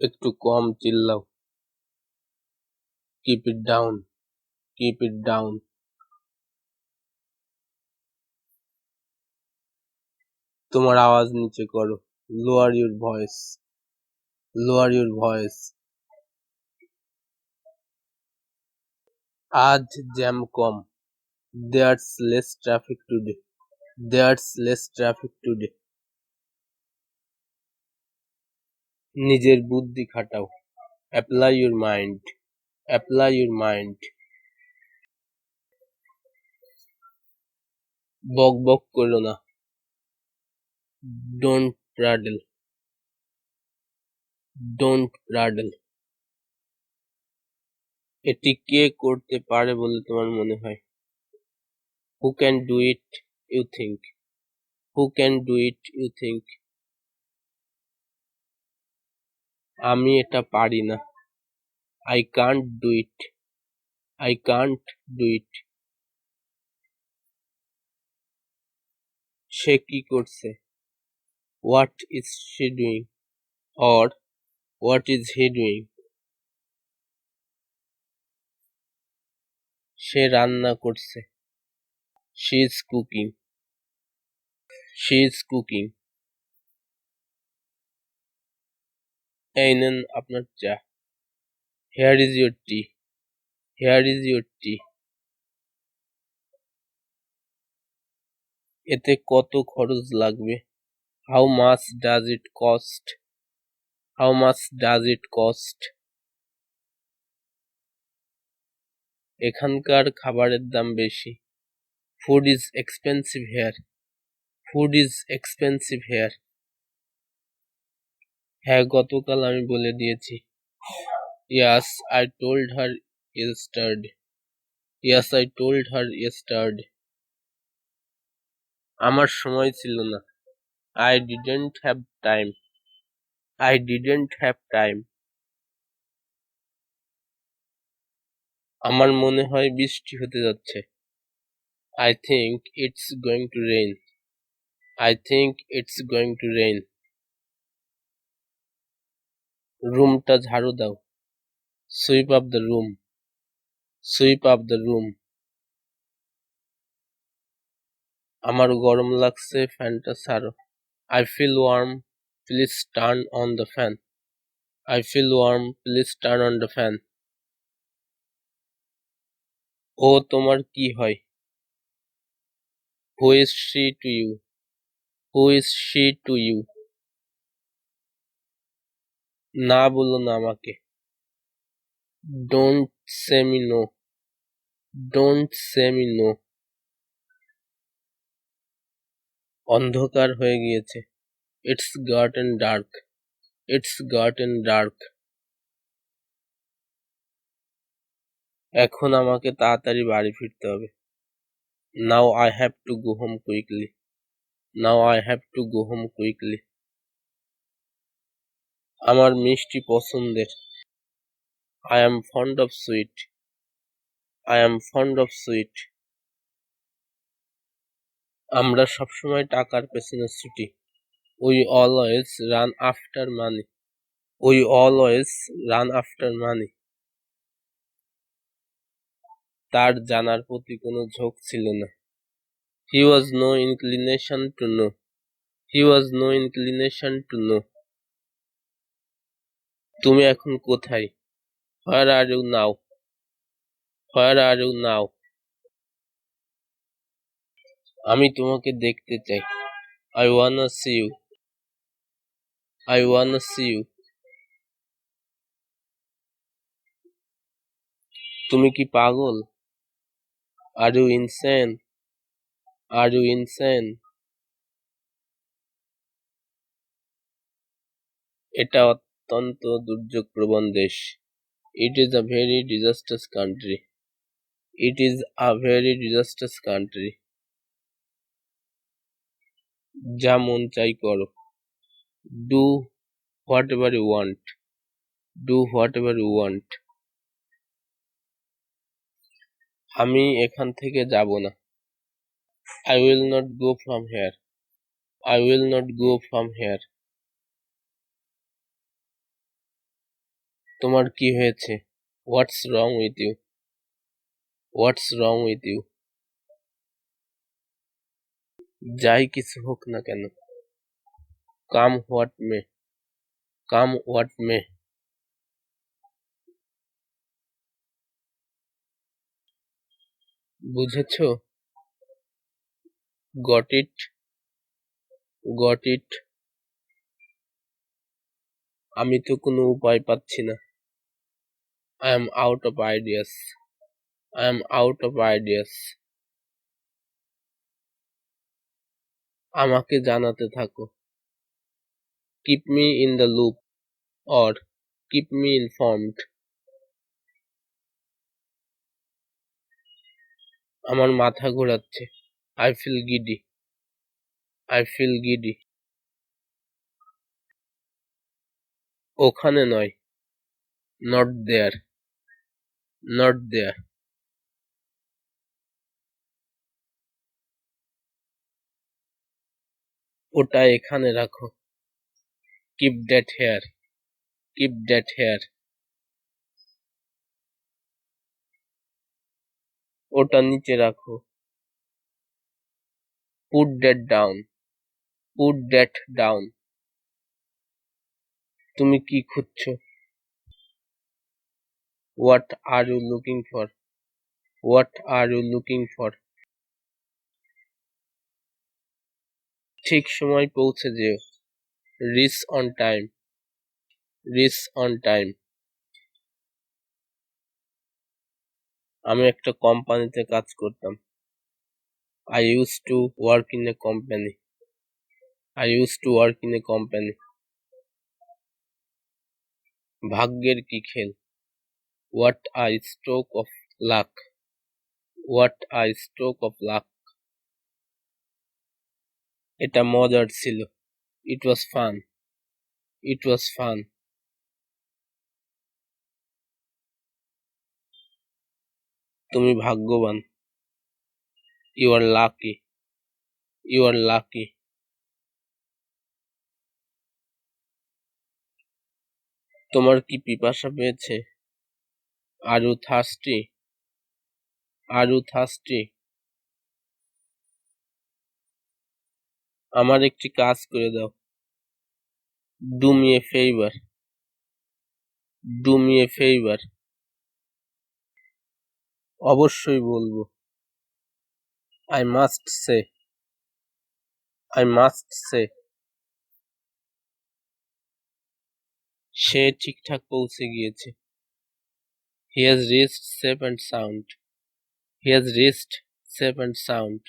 একটু কম চিল্লাও। Keep it down, keep it down. তোমার আওয়াজ নিচে করো। Lower your voice, lower your voice. আজ জ্যাম কম। There's less traffic today, there's less traffic today. নিজের বুদ্ধি খাটাও। Apply your mind, apply your mind. বক বক করো না। Don't prattle, don't prattle. এটি কে করতে পারে বলে তোমার মনে হয়? Who can do it you think, who can do it you think. আমি এটা পারি না। I can't do it, I can't do it. সে কি করছে? What is she doing, or what is he doing. সে রান্না করছে। She is cooking, she is cooking. এই নেন আপনার চা। Here is your tea, here is your tea. এতে কত খরচ লাগবে? How much does it cost, how much does it cost. এখানকার খাবারের দাম বেশি। Food is expensive here, food is expensive here. হ্যাঁ, গতকাল আমি বলে দিয়েছি। Yes I told her yesterday, yes I told her yesterday. আমার সময় ছিল না। I didn't have time, I didn't have time. আমার মনে হয় বৃষ্টি হতে যাচ্ছে। I think it's going to rain, I think it's going to rain. রুমটা ঝাড়ু দাও। Sweep up the room, sweep up the room. আমার গরম লাগছে, ফ্যানটা ছাড়ো। I feel warm, please turn on the fan, I feel warm, please turn on the fan. ও তোমার কি হয়? Who is she to you, who is she to you. না বলো না আমাকে। Don't say me no, don't say me no. অন্ধকার হয়ে গিয়েছে। It's gotten dark, it's gotten dark. এখন আমাকে তাড়াতাড়ি বাড়ি ফিরতে হবে। Now I have to go home quickly, now I have to go home quickly. আমার মিষ্টি পছন্দের। I am fond of sweet, I am fond of sweet. আমরা সবসময় টাকার পেছনে ছুটি। We always run after money, we always run after money. তার জানার প্রতি কোনো ঝোঁক ছিল না। He was no inclination to know, he was no inclination to know. তুমি এখন কোথায়? Where are you now, where are you now. আমি তোমাকে দেখতে চাই। I wanna see you, I wanna see you. তুমি কি পাগল? Are you insane, are you insane. এটা অত্যন্ত দুর্যোগপ্রবণ দেশ। It is a very disasters country, it is a very disasters country. যা মন চাই করো। Do what ever you want, do what ever you want. আমি এখান থেকে যাব না। I will not go from here, I will not go from here. তোমার কি হয়েছে? What's wrong with you? What's wrong with you? যাই কিছু হোক না কেন। Come what may? Come what may? বুঝেছো? Got it? Got it? আমি তো কোনো উপায় পাচ্ছি না। I am out of ideas. I am out of ideas. আমাকে জানাতে থাকো। Keep me in the loop or keep me informed. আমার মাথা ঘোরাচ্ছে। I feel giddy. I feel giddy. ওখানে নয়। Not there. Not there. ওটা এখানে রাখো। Keep that here. Keep that here. ওটা নিচে রাখো। Put that down. Put that down. তুমি কি খুঁজছো? What are you looking for? What are you looking for? ঠিক সময় পৌঁছে যেও। Reach on time. Reach on time. আমি একটা কোম্পানিতে কাজ করতাম। I used to work in a company. I used to work in a company. ভাগ্যের কি খেল? What a stroke of luck. What a stroke of luck. এটা মজার ছিল। It was fun. It was fun. তুমি ভাগ্যবান। You are lucky. You are lucky. তোমার কি পিপাসা পেয়েছে? Are you thirsty? Are you thirsty? আমার একটি কাজ করে দাও। Do me a favor. Do me a favor. অবশ্যই বলবো। I must say. I must say. সে ঠিকঠাক পৌঁছে গিয়েছে। He has reached safe and sound. He has reached safe and sound.